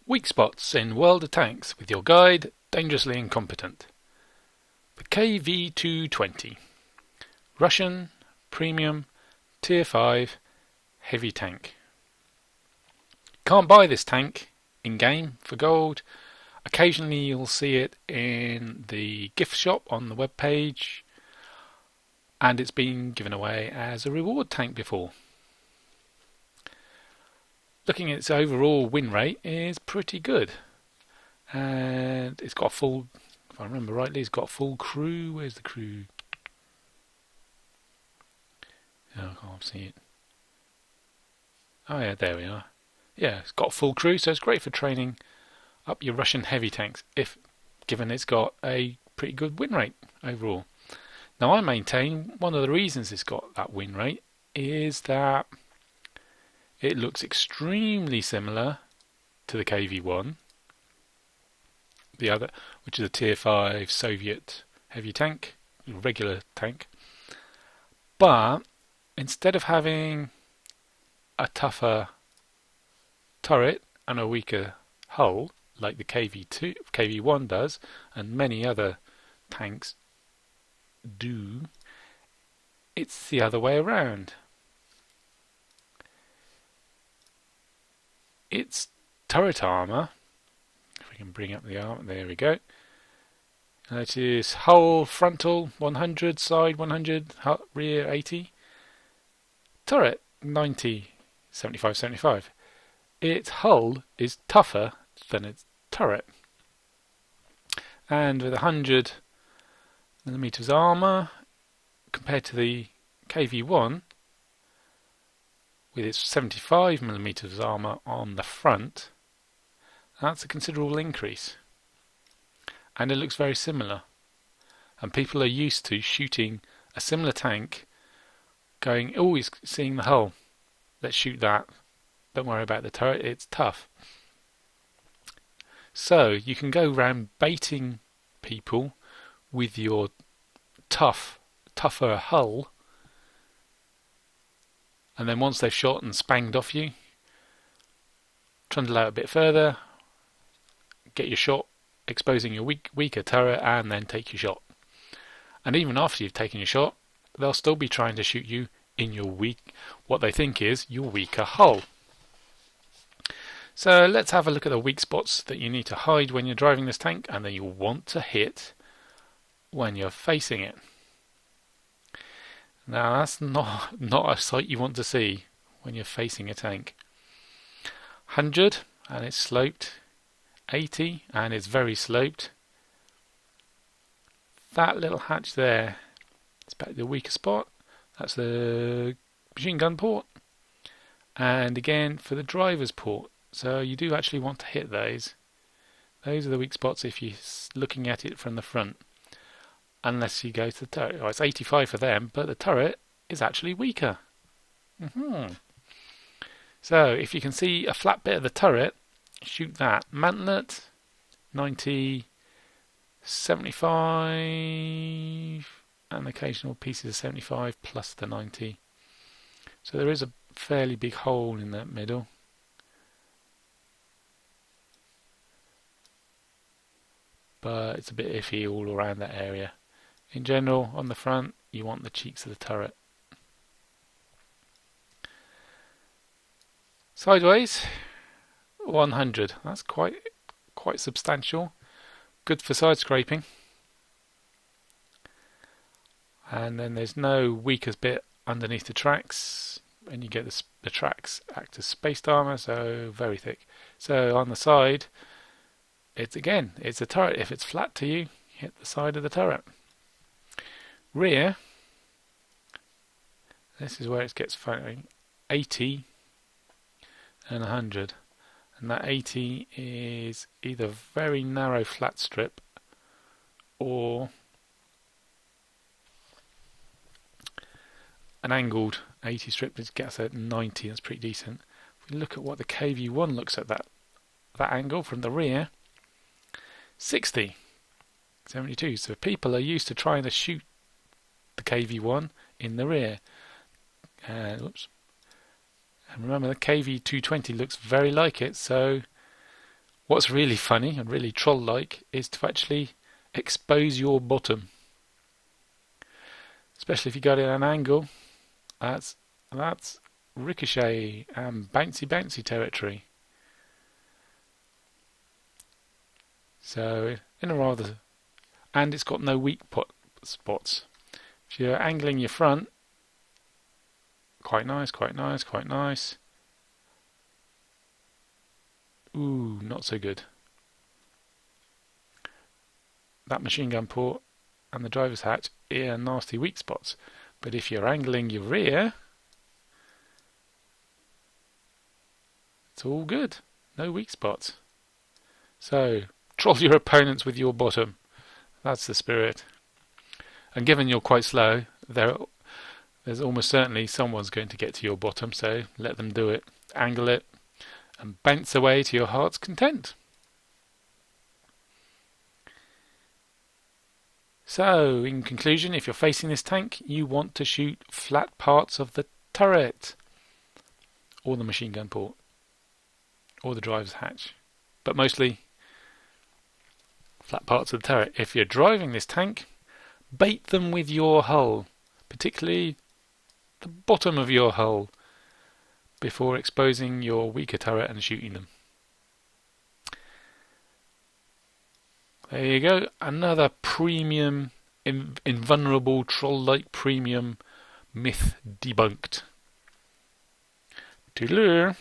Weak spots in World of Tanks with your guide, Dangerously Incompetent. The KV-220. Russian, premium, tier 5, heavy tank. Can't buy this tank in-game for gold. Occasionally you'll see it in the gift shop on the web page, and it's been given away as a reward tank before. Looking at its overall win rate is pretty good, and it's got a full, if I remember rightly, it's got a full crew. Where's the crew? Oh, I can't see it. Oh yeah, there we are. Yeah, it's got a full crew, so it's great for training up your Russian heavy tanks, if given it's got a pretty good win rate overall. Now I maintain one of the reasons it's got that win rate is that it looks extremely similar to the KV-1, the other, which is a tier 5 Soviet heavy tank, regular tank. But instead of having a tougher turret and a weaker hull like the KV-1 does, and many other tanks do, it's the other way around. Its turret armour, if we can bring up the armour, there we go. That is hull frontal 100, side 100, rear 80, turret 90, 75, 75. Its hull is tougher than its turret. And with 100mm armour, compared to the KV-1, with its 75mm armour on the front, that's a considerable increase. And it looks very similar. And people are used to shooting a similar tank, going, always seeing the hull. Let's shoot that. Don't worry about the turret, it's tough. So you can go around baiting people with your tougher hull, and then once they've shot and spanged off you, trundle out a bit further, get your shot, exposing your weaker turret, and then take your shot. And even after you've taken your shot, they'll still be trying to shoot you in your what they think is your weaker hull. So let's have a look at the weak spots that you need to hide when you're driving this tank, and that you'll want to hit when you're facing it. Now that's not a sight you want to see when you're facing a tank. 100 and it's sloped, 80 and it's very sloped. That little hatch there is back to the weaker spot. That's the machine gun port, and again for the driver's port. So you do actually want to hit those. Those are the weak spots if you're looking at it from the front. Unless you go to the turret. Oh, it's 85 for them, but the turret is actually weaker. So if you can see a flat bit of the turret, shoot that. Mantlet, 90, 75, and occasional pieces of 75 plus the 90. So there is a fairly big hole in that middle. But it's a bit iffy all around that area. In general, on the front, you want the cheeks of the turret. Sideways, 100. That's quite substantial. Good for side scraping. And then there's no weakest bit underneath the tracks, and you get the tracks act as spaced armour, so very thick. So on the side, it's a turret. If it's flat to you, hit the side of the turret. Rear, this is where it gets funny. 80 and 100, and that 80 is either very narrow flat strip or an angled 80 strip, which gets at 90. That's pretty decent. If we look at what the KV-1 looks at that angle from the rear, 60, 72. So people are used to trying to shoot the KV-1 in the rear. Whoops. And remember, the KV-220 looks very like it, so What's really funny and really troll-like is to actually expose your bottom, especially if you got it at an angle. That's ricochet and bouncy territory. So in a rather, and it's got no weak spots. If you're angling your front, quite nice. Ooh, not so good. That machine gun port and the driver's hatch are nasty weak spots. But if you're angling your rear, it's all good. No weak spots. So, troll your opponents with your bottom. That's the spirit. And given you're quite slow, there's almost certainly someone's going to get to your bottom, so let them do it. Angle it and bounce away to your heart's content. So, in conclusion, if you're facing this tank, you want to shoot flat parts of the turret, or the machine gun port, or the driver's hatch, but mostly flat parts of the turret. If you're driving this tank, bait them with your hull, particularly the bottom of your hull, before exposing your weaker turret and shooting them. There you go, another premium, invulnerable, troll-like premium myth debunked. Toodaloo.